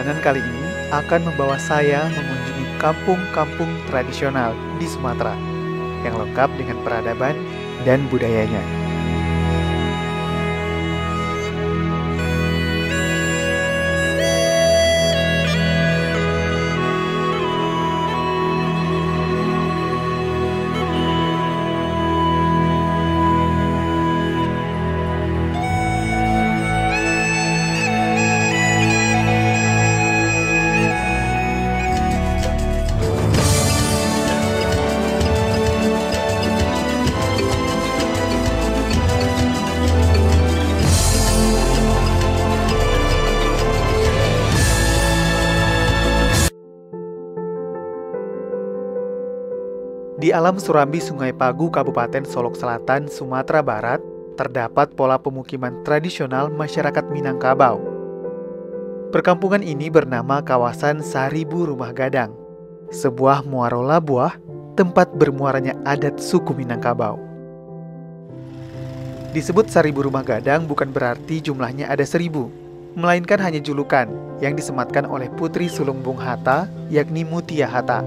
Perjalanan kali ini akan membawa saya mengunjungi kampung-kampung tradisional di Sumatera yang lengkap dengan peradaban dan budayanya. Di alam Surambi Sungai Pagu, Kabupaten Solok Selatan, Sumatera Barat, terdapat pola pemukiman tradisional masyarakat Minangkabau. Perkampungan ini bernama kawasan Saribu Rumah Gadang, sebuah muaro labuah tempat bermuaranya adat suku Minangkabau. Disebut Saribu Rumah Gadang bukan berarti jumlahnya ada 1000, melainkan hanya julukan yang disematkan oleh putri sulung Bung Hatta, yakni Mutia Hatta.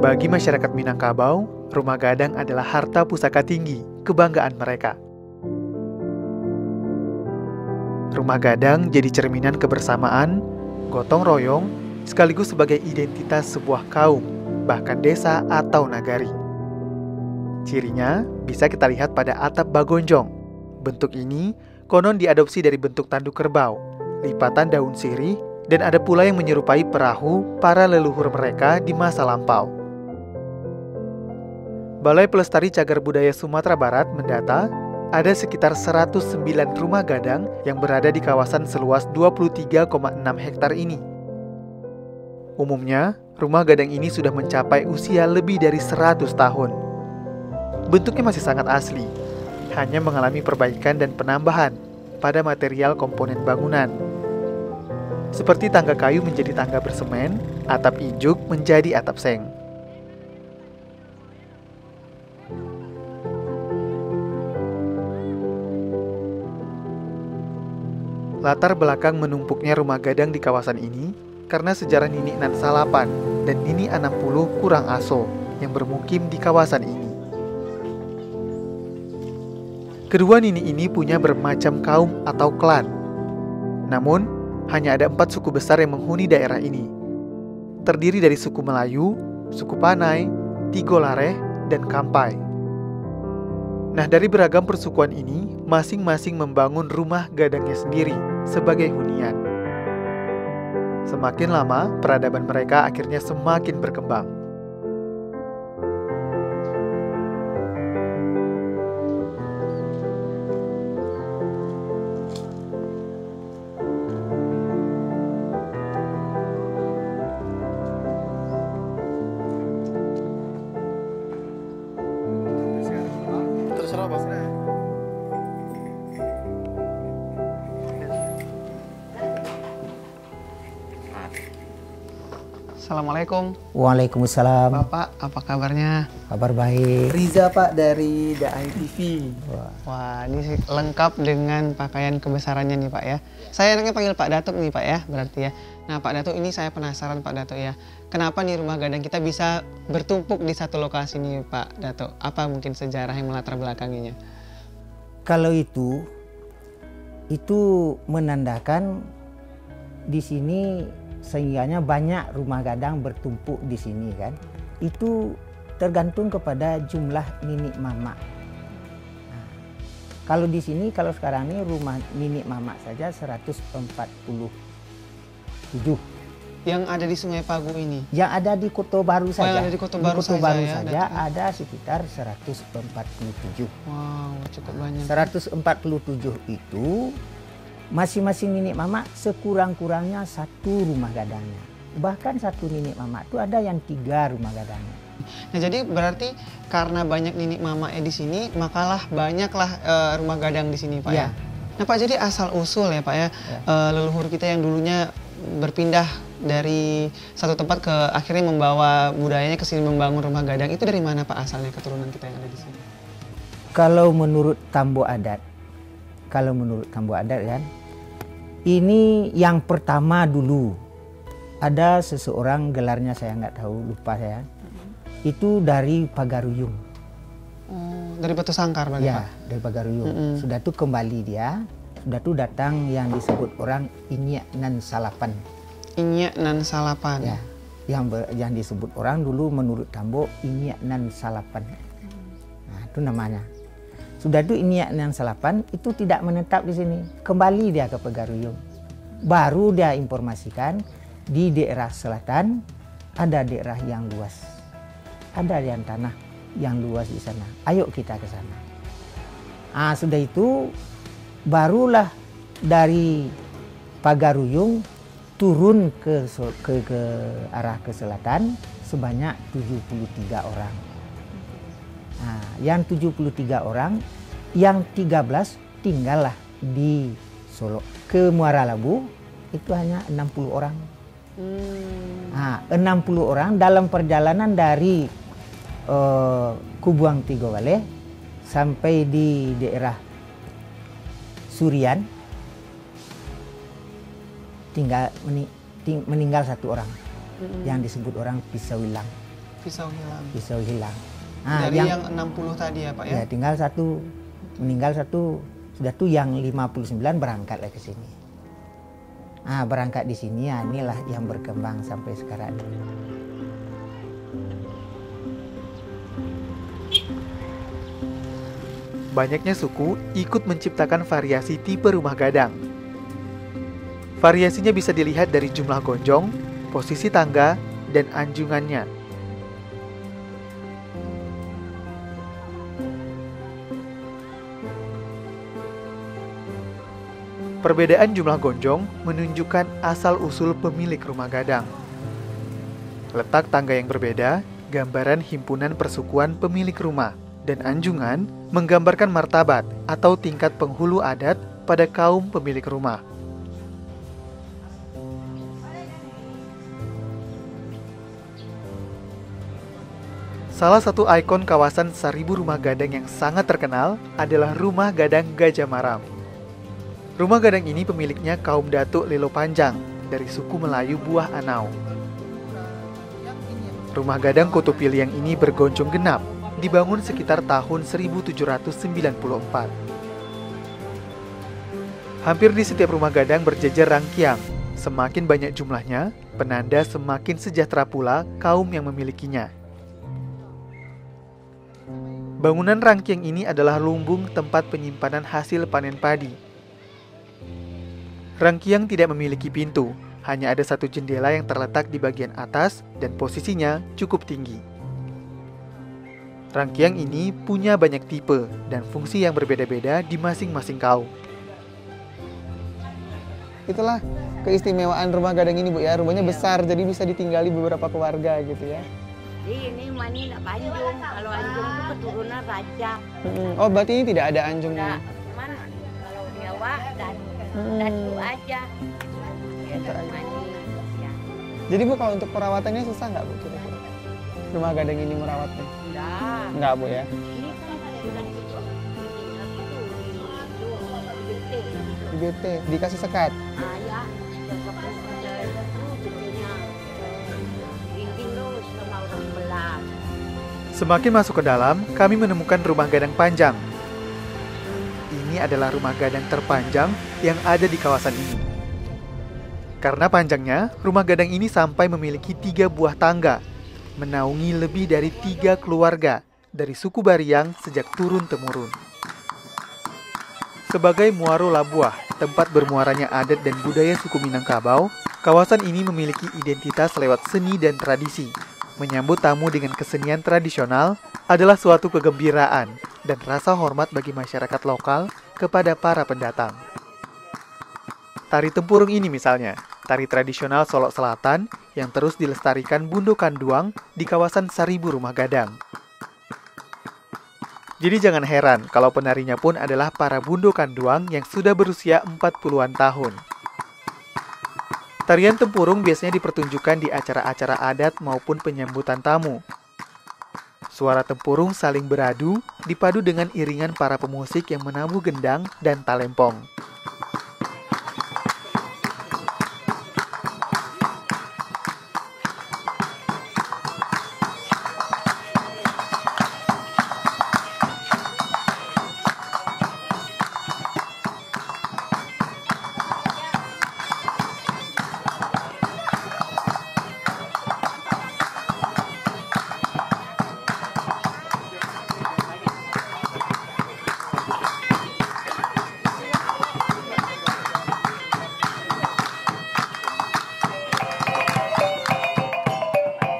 Bagi masyarakat Minangkabau, rumah gadang adalah harta pusaka tinggi, kebanggaan mereka. Rumah gadang jadi cerminan kebersamaan, gotong royong, sekaligus sebagai identitas sebuah kaum, bahkan desa atau nagari. Cirinya bisa kita lihat pada atap bagonjong. Bentuk ini konon diadopsi dari bentuk tanduk kerbau, lipatan daun sirih, dan ada pula yang menyerupai perahu para leluhur mereka di masa lampau. Balai Pelestari Cagar Budaya Sumatera Barat mendata ada sekitar 109 rumah gadang yang berada di kawasan seluas 23,6 hektar ini. Umumnya, rumah gadang ini sudah mencapai usia lebih dari 100 tahun. Bentuknya masih sangat asli, hanya mengalami perbaikan dan penambahan pada material komponen bangunan. Seperti tangga kayu menjadi tangga bersemen, atap ijuk menjadi atap seng. Latar belakang menumpuknya rumah gadang di kawasan ini karena sejarah Nini Nan Salapan dan Nini Anam Puluh Kurang Aso yang bermukim di kawasan ini. Kedua Nini ini punya bermacam kaum atau klan. Namun, hanya ada 4 suku besar yang menghuni daerah ini. Terdiri dari suku Melayu, suku Panai, Tigolareh, dan Kampai. Nah, dari beragam persukuan ini, masing-masing membangun rumah gadangnya sendiri sebagai hunian. Semakin lama, peradaban mereka akhirnya semakin berkembang. Terserah, Pak. Assalamualaikum. Waalaikumsalam. Bapak, apa kabarnya? Kabar baik. Riza, Pak, dari Daai TV. Wah, ini lengkap dengan pakaian kebesarannya nih Pak ya. Saya enaknya panggil Pak Datuk nih Pak ya, berarti ya. Nah Pak Datuk, ini saya penasaran Pak Datuk ya. Kenapa nih rumah gadang kita bisa bertumpuk di satu lokasi nih Pak Datuk? Apa mungkin sejarah yang melatar belakanginya? Kalau itu menandakan di sini sehingganya banyak rumah gadang bertumpuk di sini kan. Itu tergantung kepada jumlah ninik mamak. Nah, kalau di sini, kalau sekarang ini rumah ninik mamak saja 147. Yang ada di Sungai Pagu ini? Yang ada di Kota Baru saja. Yang ada di Kota Baru saja, saja ada sekitar 147. Wow, cukup banyak. 147 itu masing-masing ninik mamak sekurang-kurangnya 1 rumah gadangnya. Bahkan 1 ninik mamak itu ada yang 3 rumah gadangnya. Nah jadi berarti karena banyak ninik mamaknya di sini, makalah banyaklah rumah gadang di sini Pak ya? Nah Pak, jadi asal usul ya Pak ya, leluhur kita yang dulunya berpindah dari satu tempat ke akhirnya membawa budayanya ke sini membangun rumah gadang, itu dari mana Pak asalnya keturunan kita yang ada di sini? Kalau menurut tambo adat kan, ini yang pertama dulu ada seseorang, gelarnya saya nggak tahu, lupa saya. Itu dari Pagaruyung. Dari Batu Sangkar berarti Ya, Pak? dari Pagaruyung. Sudah tuh kembali dia, sudah tuh datang yang disebut orang Inyak Nan Salapan. Inyak Nan Salapan. Ya, yang disebut orang dulu menurut tambo Inyak Nan Salapan. Nah, itu namanya. Sudah tuh Inyak Nan Salapan itu tidak menetap di sini, kembali dia ke Pagaruyung. Baru dia informasikan di daerah selatan ada daerah yang luas, ada yang tanah yang luas di sana. Ayo kita ke sana. Sudah itu barulah dari Pagaruyung turun ke arah ke selatan sebanyak 73 orang. Yang 73 orang, yang 13 tinggallah di Solo. Ke Muara Labu itu hanya 60 orang. 60 orang dalam perjalanan dari Kubuang Tigowale sampai di daerah Surian, meninggal satu orang yang disebut orang Pisau Hilang. Pisau Hilang. Dari yang 60 tadi ya Pak ya? Ya, tinggal satu, meninggal satu. Sudah tuh yang 59 berangkatlah ke sini. Berangkat di sini, inilah yang berkembang sampai sekarang. Banyaknya suku ikut menciptakan variasi tipe rumah gadang. Variasinya bisa dilihat dari jumlah gonjong, posisi tangga, dan anjungannya. Perbedaan jumlah gonjong menunjukkan asal-usul pemilik rumah gadang. Letak tangga yang berbeda, gambaran himpunan persukuan pemilik rumah, dan anjungan menggambarkan martabat atau tingkat penghulu adat pada kaum pemilik rumah. Salah satu ikon kawasan 1000 rumah gadang yang sangat terkenal adalah Rumah Gadang Gajah Maram. Rumah gadang ini pemiliknya kaum Datuk Lelo Panjang dari suku Melayu Buah Anau. Rumah gadang Kotopiliang ini bergonjong genap, dibangun sekitar tahun 1794. Hampir di setiap rumah gadang berjejer rangkiang. Semakin banyak jumlahnya, penanda semakin sejahtera pula kaum yang memilikinya. Bangunan rangkiang ini adalah lumbung tempat penyimpanan hasil panen padi. Rangkiang tidak memiliki pintu, hanya ada satu jendela yang terletak di bagian atas dan posisinya cukup tinggi. Rangkiang ini punya banyak tipe dan fungsi yang berbeda-beda di masing-masing kaum. Itulah keistimewaan rumah gadang ini Bu ya, rumahnya besar jadi bisa ditinggali beberapa keluarga gitu ya. Ini mani nak Anjung, kalau Anjung itu keturunan raja. Oh berarti ini tidak ada Anjungnya? Cuman kalau Jawa dan Datu aja. Mani. Ya. Jadi Bu kalau untuk perawatannya susah nggak Bu kira-kira? Rumah gadang ini merawatnya? Enggak Bu ya? Ini kan sudah gitu. Di BT, dikasih sekat? Ya. Semakin masuk ke dalam, kami menemukan rumah gadang panjang. Ini adalah rumah gadang terpanjang yang ada di kawasan ini. Karena panjangnya, rumah gadang ini sampai memiliki 3 buah tangga, menaungi lebih dari 3 keluarga dari suku Bariang sejak turun-temurun. Sebagai Muaro Labuah, tempat bermuaranya adat dan budaya suku Minangkabau, kawasan ini memiliki identitas lewat seni dan tradisi. Menyambut tamu dengan kesenian tradisional adalah suatu kegembiraan dan rasa hormat bagi masyarakat lokal kepada para pendatang. Tari tempurung ini misalnya, tari tradisional Solok Selatan yang terus dilestarikan Bundo Kanduang di kawasan 1000 rumah gadang. Jadi jangan heran kalau penarinya pun adalah para Bundo Kanduang yang sudah berusia 40-an tahun. Tarian tempurung biasanya dipertunjukkan di acara-acara adat maupun penyambutan tamu. Suara tempurung saling beradu, dipadu dengan iringan para pemusik yang menabuh gendang dan talempong.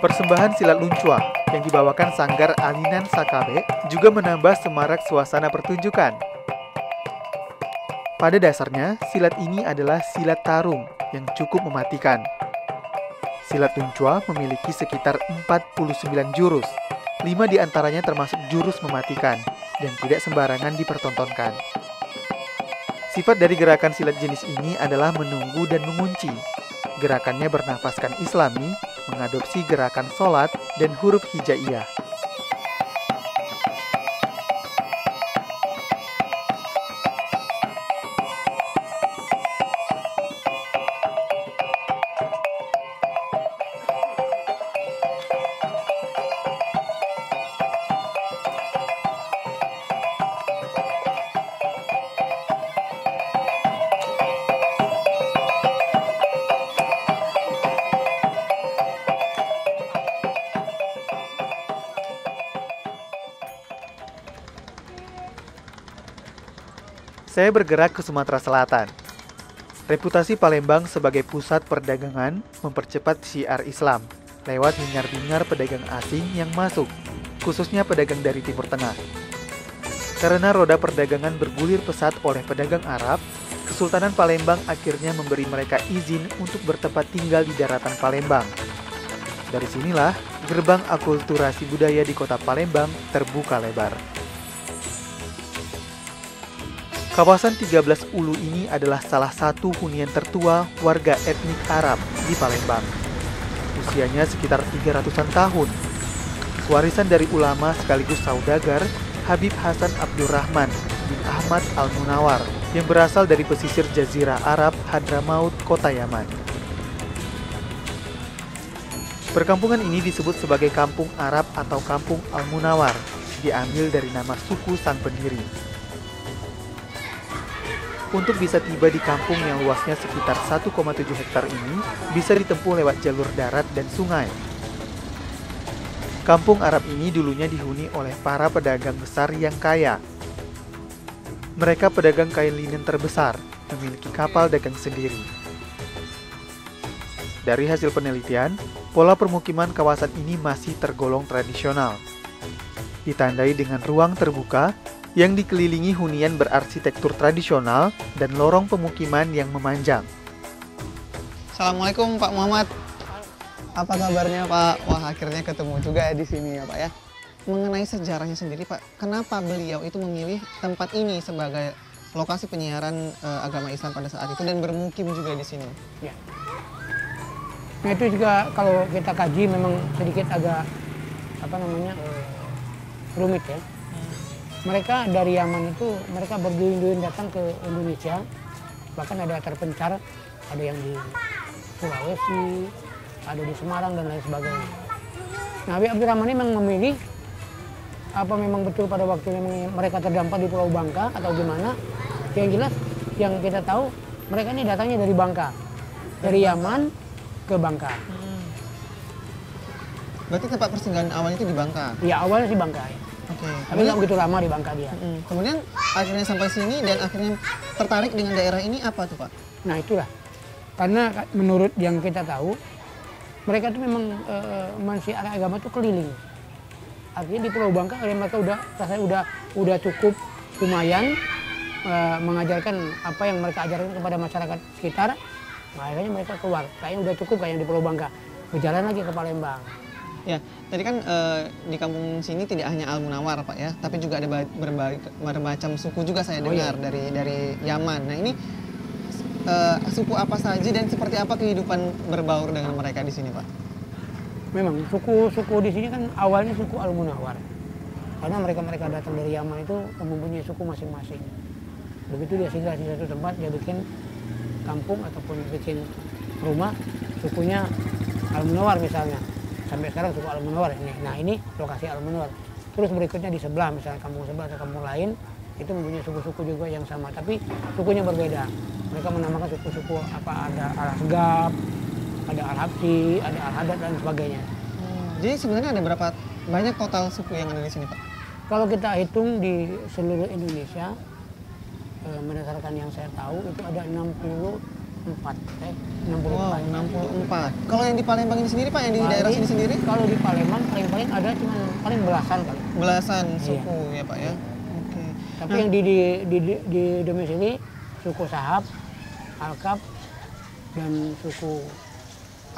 Persembahan silat luncua yang dibawakan Sanggar Alinan Sakabe juga menambah semarak suasana pertunjukan. Pada dasarnya, silat ini adalah silat tarung yang cukup mematikan. Silat luncua memiliki sekitar 49 jurus, 5 diantaranya termasuk jurus mematikan dan tidak sembarangan dipertontonkan. Sifat dari gerakan silat jenis ini adalah menunggu dan mengunci. Gerakannya bernafaskan Islami, mengadopsi gerakan sholat dan huruf hijaiyah. Saya bergerak ke Sumatera Selatan. Reputasi Palembang sebagai pusat perdagangan mempercepat syiar Islam lewat hingar-bingar pedagang asing yang masuk, khususnya pedagang dari Timur Tengah. Karena roda perdagangan bergulir pesat oleh pedagang Arab, Kesultanan Palembang akhirnya memberi mereka izin untuk bertempat tinggal di daratan Palembang. Dari sinilah, gerbang akulturasi budaya di kota Palembang terbuka lebar. Kawasan 13 Ulu ini adalah salah satu hunian tertua warga etnik Arab di Palembang. Usianya sekitar 300-an tahun. Warisan dari ulama sekaligus saudagar Habib Hasan Abdurrahman bin Ahmad Al-Munawar yang berasal dari pesisir Jazirah Arab Hadramaut, kota Yaman. Perkampungan ini disebut sebagai Kampung Arab atau Kampung Al-Munawar, diambil dari nama suku sang pendiri. Untuk bisa tiba di kampung yang luasnya sekitar 1,7 hektar ini, bisa ditempuh lewat jalur darat dan sungai. Kampung Arab ini dulunya dihuni oleh para pedagang besar yang kaya. Mereka pedagang kain linen terbesar, memiliki kapal dagang sendiri. Dari hasil penelitian, pola permukiman kawasan ini masih tergolong tradisional. Ditandai dengan ruang terbuka, yang dikelilingi hunian berarsitektur tradisional dan lorong pemukiman yang memanjang. Assalamualaikum Pak Muhammad. Apa kabarnya Pak? Wah, akhirnya ketemu juga di sini ya Pak ya. Mengenai sejarahnya sendiri Pak, kenapa beliau itu memilih tempat ini sebagai lokasi penyiaran agama Islam pada saat itu dan bermukim juga di sini? Ya. Nah itu juga kalau kita kaji memang sedikit agak rumit ya. Mereka dari Yaman itu mereka berduyun-duyun datang ke Indonesia, bahkan ada terpencar, ada yang di Sulawesi, ada di Semarang dan lain sebagainya. Nah, Habib Abdurrahman ini memang memilih apa memang betul pada waktu memang mereka terdampar di Pulau Bangka atau gimana? Yang jelas yang kita tahu mereka ini datangnya dari Bangka, dari Yaman ke Bangka. Berarti tempat persinggahan awalnya itu di Bangka? Ya awalnya sih Bangka ya. Oke. Tapi nggak begitu lama di Bangka dia. Kemudian akhirnya sampai sini dan akhirnya tertarik dengan daerah ini apa tuh Pak? Nah itulah, karena menurut yang kita tahu, mereka itu memang mensiar agama itu keliling. Artinya di Pulau Bangka mereka udah cukup lumayan mengajarkan apa yang mereka ajarkan kepada masyarakat sekitar. Nah, akhirnya mereka keluar, kayaknya udah cukup kayak yang di Pulau Bangka, berjalan lagi ke Palembang. Ya, tadi kan di kampung sini tidak hanya Al Munawar Pak ya, tapi juga ada bermacam suku juga saya dengar dari Yaman. Nah ini suku apa saja dan seperti apa kehidupan berbaur dengan mereka di sini Pak? Memang suku di sini kan awalnya suku Al Munawar. Karena mereka datang dari Yaman itu mempunyai suku masing-masing. Begitu dia singgah di satu tempat, dia bikin kampung ataupun bikin rumah, sukunya Al Munawar misalnya. Sampai sekarang suku Al Munawar ini. Nah ini lokasi Al Munawar. Terus berikutnya di sebelah, misalnya kampung sebelah atau kampung lain, itu mempunyai suku-suku juga yang sama, tapi sukunya berbeda. Mereka menamakan suku-suku apa, ada Al Asgab, ada Al Habsi, ada Al Haddad dan sebagainya. Jadi sebenarnya ada berapa banyak total suku yang ada di sini Pak? Kalau kita hitung di seluruh Indonesia, berdasarkan yang saya tahu itu ada 64. 64. Wow, 64. Kalau yang di Palembang ini sendiri Pak, yang di daerah sini sendiri? Kalau di Palembang paling ada cuma paling belasan kali. Belasan suku ya Pak ya. Oke. Tapi yang di domisili suku Sahab, Alkap, dan suku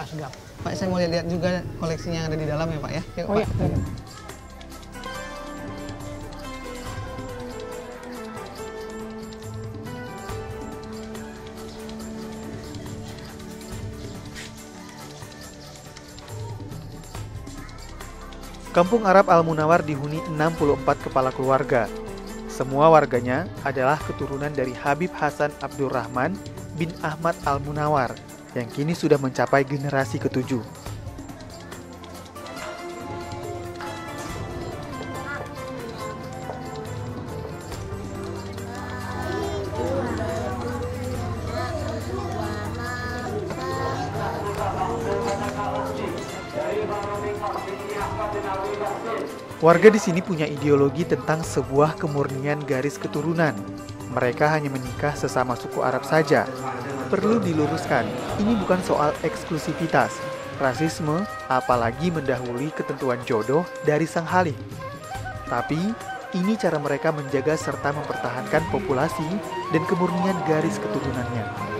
Asgab. Pak, saya mau lihat juga koleksinya yang ada di dalam ya Pak ya. Yuk, Oh Pak. iya. Kampung Arab Al Munawar dihuni 64 kepala keluarga. Semua warganya adalah keturunan dari Habib Hasan Abdurrahman bin Ahmad Al Munawar yang kini sudah mencapai generasi ke-7. Warga di sini punya ideologi tentang sebuah kemurnian garis keturunan. Mereka hanya menikah sesama suku Arab saja. Perlu diluruskan, ini bukan soal eksklusivitas, rasisme, apalagi mendahului ketentuan jodoh dari sang halim. Tapi, ini cara mereka menjaga serta mempertahankan populasi dan kemurnian garis keturunannya.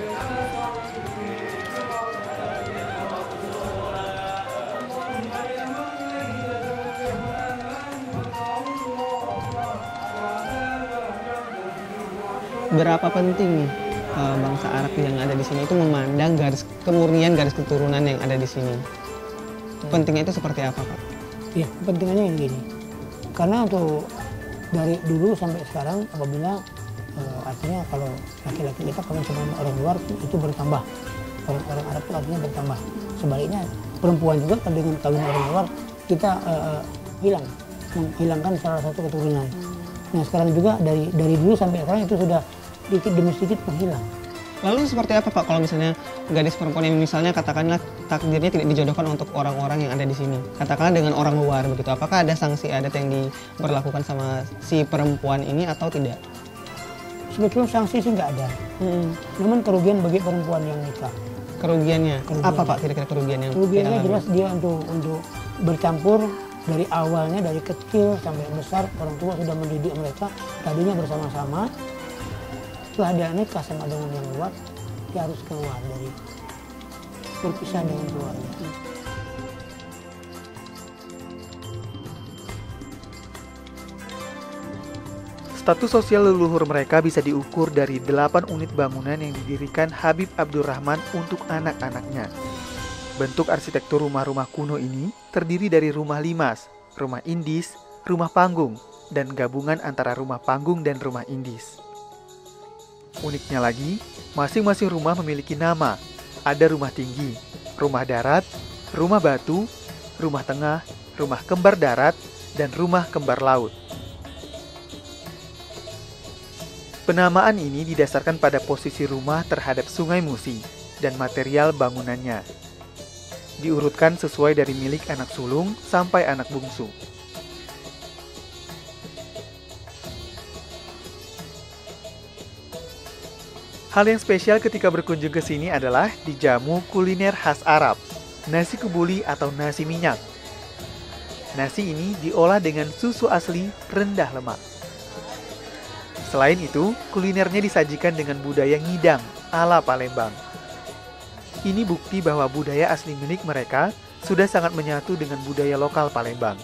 Berapa penting nih bangsa Arab yang ada di sini itu memandang kemurnian garis keturunan yang ada di sini? Pentingnya itu seperti apa Pak? Iya, kepentingannya yang gini. Karena untuk dari dulu sampai sekarang apabila artinya kalau laki-laki kita kawin sama orang luar itu bertambah. Orang Arab itu artinya bertambah. Sebaliknya perempuan juga kalau dengan kawin orang luar kita menghilangkan salah satu keturunan. Nah sekarang juga dari dulu sampai sekarang itu sudah sedikit demi sedikit menghilang. Lalu seperti apa Pak kalau misalnya gadis perempuan yang misalnya katakanlah takdirnya tidak dijodohkan untuk orang-orang yang ada di sini, katakanlah dengan orang luar begitu, apakah ada sanksi adat yang diberlakukan sama si perempuan ini atau tidak? Sebetulnya sanksi sih nggak ada. Namun kerugian bagi perempuan yang nikah. Kerugiannya? Apa Pak kira-kira kerugiannya? Kerugiannya jelas dia untuk bercampur dari awalnya, dari kecil sampai besar, orang tua sudah mendidik mereka, tadinya bersama-sama. Setelah dia nikah sama dengan yang luar, dia harus keluar dari berpisah dengan keluarga. Status sosial leluhur mereka bisa diukur dari 8 unit bangunan yang didirikan Habib Abdurrahman untuk anak-anaknya. Bentuk arsitektur rumah-rumah kuno ini terdiri dari rumah limas, rumah indis, rumah panggung, dan gabungan antara rumah panggung dan rumah indis. Uniknya lagi, masing-masing rumah memiliki nama. Ada rumah tinggi, rumah darat, rumah batu, rumah tengah, rumah kembar darat, dan rumah kembar laut. Penamaan ini didasarkan pada posisi rumah terhadap Sungai Musi dan material bangunannya. Diurutkan sesuai dari milik anak sulung sampai anak bungsu. Hal yang spesial ketika berkunjung ke sini adalah dijamu kuliner khas Arab, nasi kebuli atau nasi minyak. Nasi ini diolah dengan susu asli rendah lemak. Selain itu, kulinernya disajikan dengan budaya ngidang ala Palembang. Ini bukti bahwa budaya asli milik mereka sudah sangat menyatu dengan budaya lokal Palembang.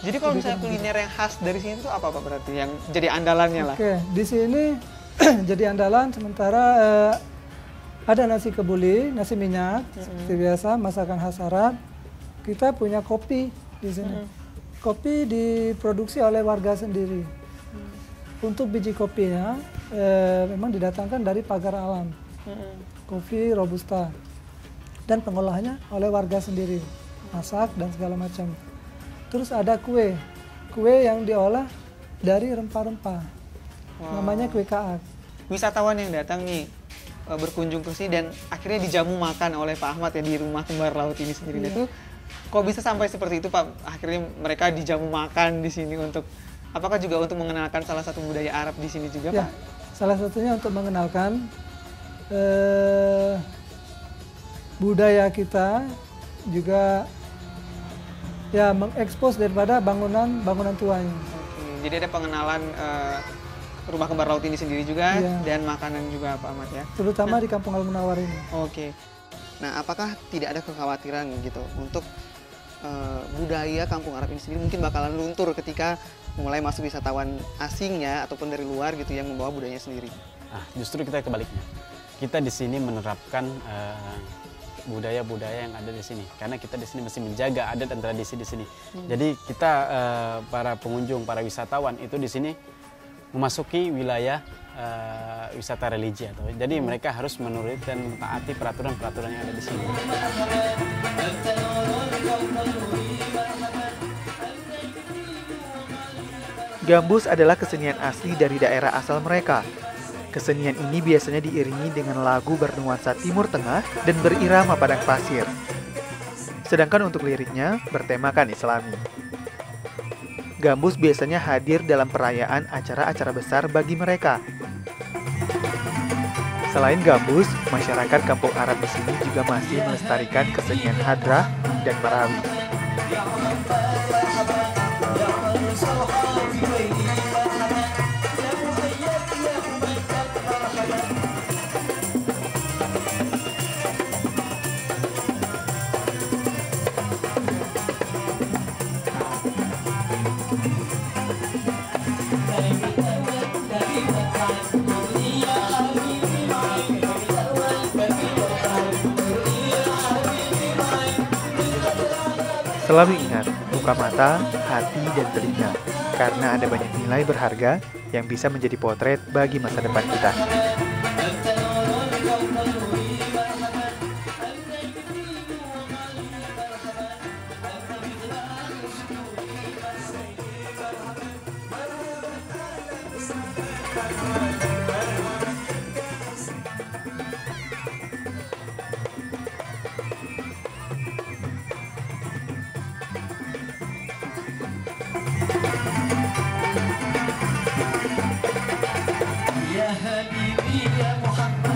Jadi kalau misalnya kuliner yang khas dari sini itu apa Pak berarti yang jadi andalannya lah? Oke, di sini jadi andalan sementara ada nasi kebuli, nasi minyak seperti biasa, masakan khas Arab. Kita punya kopi di sini. Kopi diproduksi oleh warga sendiri. Untuk biji kopinya memang didatangkan dari pagar alam. Kopi robusta. Dan pengolahannya oleh warga sendiri. Masak dan segala macam. Terus ada kue yang diolah dari rempah-rempah, namanya kue kaak. Wisatawan yang datang nih berkunjung ke sini dan akhirnya dijamu makan oleh Pak Ahmad ya di rumah kembar laut ini sendiri. Itu kok bisa sampai seperti itu Pak? Akhirnya mereka dijamu makan di sini untuk apakah juga untuk mengenalkan salah satu budaya Arab di sini juga Ya, Pak? salah satunya untuk mengenalkan budaya kita juga. Ya, mengekspos daripada bangunan tuanya. Oke, jadi ada pengenalan rumah kembar laut ini sendiri juga dan makanan juga Pak Ahmad ya. Terutama di Kampung Al-Munawwar ini. Oke. Nah, apakah tidak ada kekhawatiran gitu untuk budaya Kampung Arab ini sendiri mungkin bakalan luntur ketika mulai masuk wisatawan asingnya ataupun dari luar gitu yang membawa budayanya sendiri? Nah, justru kita kebaliknya. Kita di sini menerapkan budaya-budaya yang ada di sini karena kita di sini masih menjaga adat dan tradisi di sini. Jadi kita para pengunjung, para wisatawan itu di sini memasuki wilayah wisata religi atau jadi mereka harus menuruti dan mentaati peraturan-peraturan yang ada di sini. Gambus adalah kesenian asli dari daerah asal mereka. Kesenian ini biasanya diiringi dengan lagu bernuansa Timur Tengah dan berirama padang pasir. Sedangkan untuk liriknya bertemakan Islami. Gambus biasanya hadir dalam perayaan acara-acara besar bagi mereka. Selain gambus, masyarakat Kampung Arab di sini juga masih melestarikan kesenian hadrah dan marawi. Selalu ingat, buka mata, hati, dan telinga, karena ada banyak nilai berharga yang bisa menjadi potret bagi masa depan kita. Ya Habibi ya Muhammad